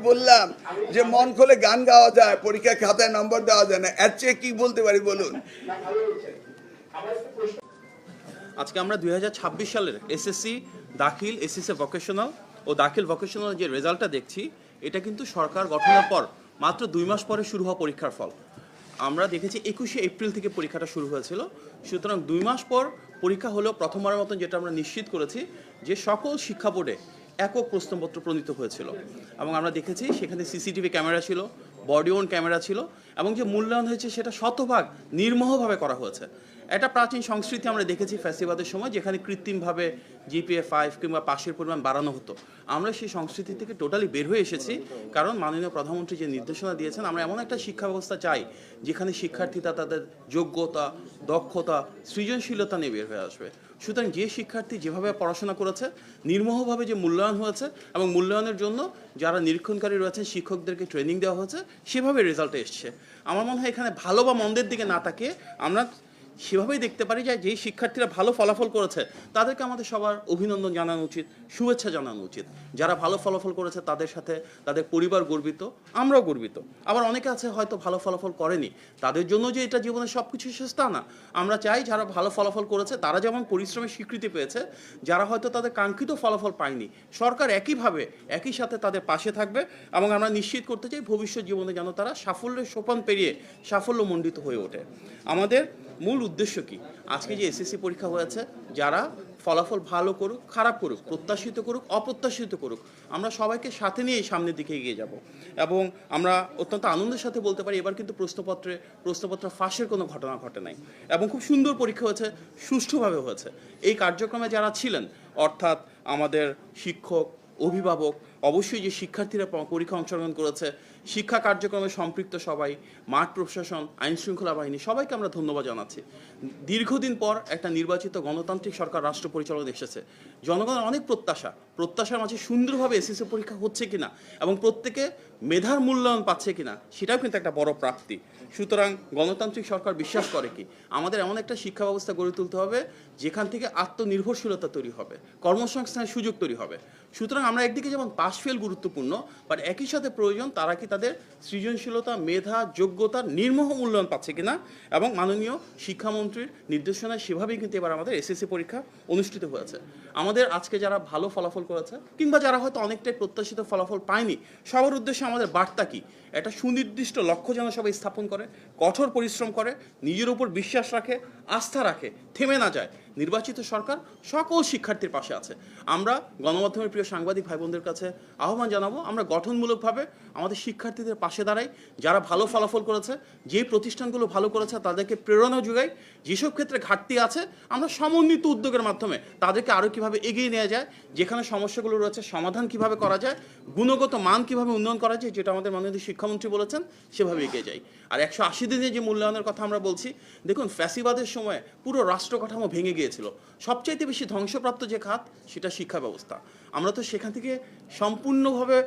বললাম যে মন খুলে গান গাওয়া যায়, পরীক্ষা খাতায় নম্বর দেওয়া যায় না, এর চেয়ে কি বলতে পারি বলুন। আজকে আমরা 2026 সালের এসএসসি দাখিল, এসএসসি ভোকেশনাল ও দাখিল ভোকেশনাল যে রেজাল্টটা দেখছি, এটা কিন্তু সরকার গঠনের পর মাত্র 2 মাস পরে শুরু হওয়া পরীক্ষার ফল। আমরা দেখেছি 21শে এপ্রিল থেকে পরীক্ষাটা শুরু হয়েছিল। সুতরাং 2 মাস পর পরীক্ষা হলেও প্রথমবারের মতন যেটা আমরা নিশ্চিত করেছি যে সকল শিক্ষা বোর্ডে একক প্রশ্নপত্র প্রণীত হয়েছিল এবং আমরা দেখেছি সেখানে সিসিটিভি ক্যামেরা ছিল, বডি ওন ক্যামেরা ছিল এবং যে মূল্যায়ন হয়েছে সেটা শতভাগ নির্মোহভাবে করা হয়েছে। একটা প্রাচীন সংস্কৃতি আমরা দেখেছি ফ্যাসিবাদের সময়, যেখানে কৃত্রিমভাবে জিপিএ 5 কিংবা পাশের পরিমাণ বাড়ানো হতো। আমরা সেই সংস্কৃতি থেকে টোটালি বের হয়ে এসেছি, কারণ মাননীয় প্রধানমন্ত্রী যে নির্দেশনা দিয়েছেন, আমরা এমন একটা শিক্ষা ব্যবস্থা চাই যেখানে শিক্ষার্থীরা তাদের যোগ্যতা, দক্ষতা, সৃজনশীলতা নিয়ে বের হয়ে আসবে। সুতরাং যে শিক্ষার্থী যেভাবে পড়াশোনা করেছে, নির্মোহভাবে যে মূল্যায়ন হয়েছে এবং মূল্যায়নের জন্য যারা নিরীক্ষণকারী রয়েছেন শিক্ষকদেরকে ট্রেনিং দেওয়া হয়েছে, সেভাবে রেজাল্টে এসছে। আমার মনে হয় এখানে ভালো বা মন্দের দিকে না তাকিয়ে আমরা সেভাবেই দেখতে পারি যে যেই শিক্ষার্থীরা ভালো ফলাফল করেছে তাদেরকে আমাদের সবার অভিনন্দন জানানো উচিত, শুভেচ্ছা জানানো উচিত। যারা ভালো ফলাফল করেছে তাদের সাথে তাদের পরিবার গর্বিত, আমরাও গর্বিত। আবার অনেকে আছে হয়তো ভালো ফলাফল করেনি, তাদের জন্য যে এটা জীবনে সব কিছু শেষ তা না। আমরা চাই যারা ভালো ফলাফল করেছে তারা যেমন পরিশ্রমের স্বীকৃতি পেয়েছে, যারা হয়তো তাদের কাঙ্ক্ষিত ফলাফল পায়নি, সরকার একইভাবে একই সাথে তাদের পাশে থাকবে এবং আমরা নিশ্চিত করতে চাই ভবিষ্যৎ জীবনে যেন তারা সাফল্যের সোপান পেরিয়ে সাফল্যমণ্ডিত হয়ে ওঠে। আমাদের মূল উদ্দেশ্য কি? আজকে যে এসএসসি পরীক্ষা হয়েছে, যারা ফলাফল ভালো করুক, খারাপ করুক, প্রত্যাশিত করুক, অপ্রত্যাশিত করুক, আমরা সবাইকে সাথে নিয়ে সামনের দিকে এগিয়ে যাব। এবং আমরা অত্যন্ত আনন্দের সাথে বলতে পারি এবার কিন্তু প্রশ্নপত্র ফাঁসের কোনো ঘটনা ঘটে নাই এবং খুব সুন্দর পরীক্ষা হয়েছে, সুষ্ঠুভাবে হয়েছে। এই কার্যক্রমে যারা ছিলেন, অর্থাৎ আমাদের শিক্ষক, অভিভাবক, অবশ্যই যে শিক্ষার্থীরা পরীক্ষা অংশগ্রহণ করেছে, শিক্ষা কার্যক্রমে সম্পৃক্ত সবাই, মাঠ প্রশাসন, আইন শৃঙ্খলা বাহিনী, সবাইকে আমরা ধন্যবাদ জানাচ্ছি। দীর্ঘদিন পর একটা নির্বাচিত গণতান্ত্রিক সরকার রাষ্ট্র পরিচালনা এসেছে। জনগণের অনেক প্রত্যাশার মাঝে সুন্দরভাবে এসএসসি পরীক্ষা হচ্ছে কিনা এবং প্রত্যেকে মেধার মূল্যায়ন পাচ্ছে কিনা, সেটাও কিন্তু একটা বড় প্রাপ্তি। সুতরাং গণতান্ত্রিক সরকার বিশ্বাস করে কি আমাদের এমন একটা শিক্ষা ব্যবস্থা গড়ে তুলতে হবে যেখান থেকে আত্মনির্ভরশীলতা তৈরি হবে, কর্মসংস্থানের সুযোগ তৈরি হবে। সুতরাং আমরা একদিকে যেমন পাস ফেল গুরুত্বপূর্ণ, বাট একই সাথে প্রয়োজন তারা কি তাদের সৃজনশীলতা, মেধা, যোগ্যতার নির্মোহ মূল্যায়ন পাচ্ছে কিনা এবং মাননীয় শিক্ষামন্ত্রীর নির্দেশনায় সেভাবেই কিন্তু এবার আমাদের এসএসসি পরীক্ষা অনুষ্ঠিত হয়েছে। আমাদের আজকে যারা ভালো ফলাফল করেছে কিংবা যারা হয়তো অনেকটাই প্রত্যাশিত ফলাফল পায়নি, সবার উদ্দেশ্যে আমাদের বার্তা কি? একটা সুনির্দিষ্ট লক্ষ্য যেন সবাই স্থাপন করে, কঠোর পরিশ্রম করে, নিজের উপর বিশ্বাস রাখে, আস্থা রাখে, থেমে না যায়। নির্বাচিত সরকার সকল শিক্ষার্থীর পাশে আছে। আমরা গণমাধ্যমের প্রিয় সাংবাদিক ভাই বোনদের কাছে আহ্বান জানাবো, আমরা গঠনমূলকভাবে আমাদের শিক্ষার্থীদের পাশে দাঁড়াই। যারা ভালো ফলাফল করেছে, যে প্রতিষ্ঠানগুলো ভালো করেছে তাদেরকে প্রেরণা যোগাই। যেসব ক্ষেত্রে ঘাটতি আছে আমরা সমন্বিত উদ্যোগের মাধ্যমে তাদেরকে আরও কীভাবে এগিয়ে নেওয়া যায়, যেখানে সমস্যাগুলো রয়েছে সমাধান কিভাবে করা যায়, গুণগত মান কিভাবে উন্নয়ন করা যায়, যেটা আমাদের মাননীয় শিক্ষামন্ত্রী বলেছেন, সেভাবে এগিয়ে যাই। আর 180 দিনে যে মূল্যায়নের কথা আমরা বলছি, দেখুন ফ্যাসিবাদের সময় পুরো রাষ্ট্র কাঠামো ভেঙে গিয়েছিল। সবচাইতে বেশি ধ্বংসপ্রাপ্ত যে খাত সেটা শিক্ষা ব্যবস্থা। আমরা তো সেখান থেকে সম্পূর্ণভাবে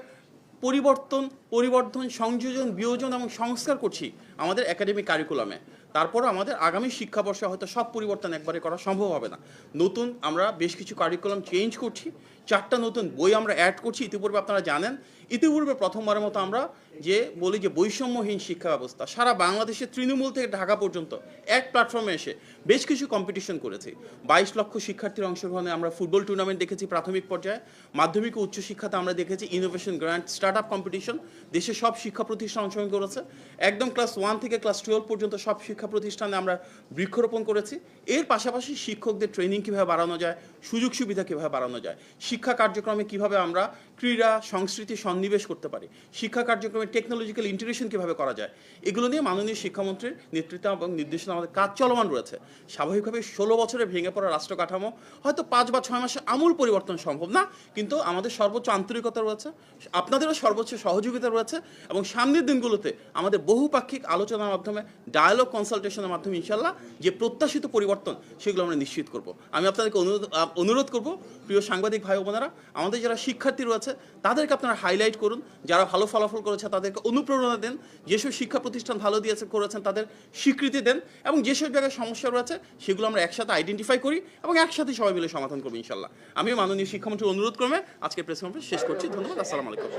পরিবর্তন, সংযোজন, বিয়োজন এবং সংস্কার করছি আমাদের একাডেমিক কারিকুলামে। তারপর আমাদের আগামী শিক্ষাবর্ষে হয়তো সব পরিবর্তন একবারে করা সম্ভব হবে না। নতুন আমরা বেশ কিছু কারিকুলাম চেঞ্জ করছি, 4টা নতুন বই আমরা অ্যাড করছি। ইতিপূর্বে আপনারা জানেন, ইতিপূর্বে প্রথমবারের মতো আমরা যে বলি যে বৈষম্যহীন শিক্ষা ব্যবস্থা, সারা বাংলাদেশের তৃণমূল থেকে ঢাকা পর্যন্ত এক প্ল্যাটফর্মে এসে বেশ কিছু কম্পিটিশন করেছি। 22 লক্ষ শিক্ষার্থীর অংশগ্রহণে আমরা ফুটবল টুর্নামেন্ট দেখেছি প্রাথমিক পর্যায়ে। মাধ্যমিক ও উচ্চশিক্ষাতে আমরা দেখেছি innovation grand, start up competition. দেশের সব শিক্ষা প্রতিষ্ঠান অংশগ্রহণ করেছে। একদম ক্লাস 1 থেকে ক্লাস 12 পর্যন্ত সব শিক্ষা প্রতিষ্ঠানে আমরা বৃক্ষরোপণ করেছি। এর পাশাপাশি শিক্ষকদের ট্রেনিং কীভাবে বাড়ানো যায়, সুযোগ সুবিধা কীভাবে বাড়ানো যায়, শিক্ষা কার্যক্রমে কীভাবে আমরা ক্রীড়া সংস্কৃতি সন্নিবেশ করতে পারি, শিক্ষা কার্যক্রমে টেকনোলজিক্যাল ইন্টিগ্রেশন কীভাবে করা যায়, এগুলো নিয়ে মাননীয় শিক্ষামন্ত্রীর নেতৃত্ব এবং নির্দেশনা আমাদের কাজ চলমান রয়েছে। স্বাভাবিকভাবে 16 বছরে ভেঙে পড়া রাষ্ট্র কাঠামো হয়তো 5 বা 6 মাসে আমূল পরিবর্তন সম্ভব না, কিন্তু আমাদের সর্বোচ্চ আন্তরিকতা রয়েছে, আপনাদেরও সর্বোচ্চ সহযোগিতা রয়েছে এবং সামনের দিনগুলোতে আমাদের বহুপাক্ষিক আলোচনার মাধ্যমে, ডায়ালগ কনসালটেশনের মাধ্যমে ইনশাল্লাহ যে প্রত্যাশিত পরিবর্তন সেগুলো আমরা নিশ্চিত করব। আমি আপনাদেরকে অনুরোধ করব, প্রিয় সাংবাদিক ভাই বোনেরা, আমাদের যারা শিক্ষার্থী রয়েছে তাদেরকে আপনারা হাইলাইট করুন, যারা ভালো ফলাফল করেছে তাদেরকে অনুপ্রেরণা দেন, যেসব শিক্ষা প্রতিষ্ঠান ভালো করেছেন তাদের স্বীকৃতি দেন এবং যেসব জায়গায় সমস্যা রয়েছে সেগুলো আমরা একসাথে আইডেন্টিফাই করি এবং একসাথে সবাই মিলে সমাধান করবো ইনশাল্লাহ। আমি মাননীয় শিক্ষামন্ত্রীর অনুরোধ ক্রমে আজকে প্রেস কনফারেন্স শেষ করছি। ধন্যবাদ। আসসালামু আলাইকুম।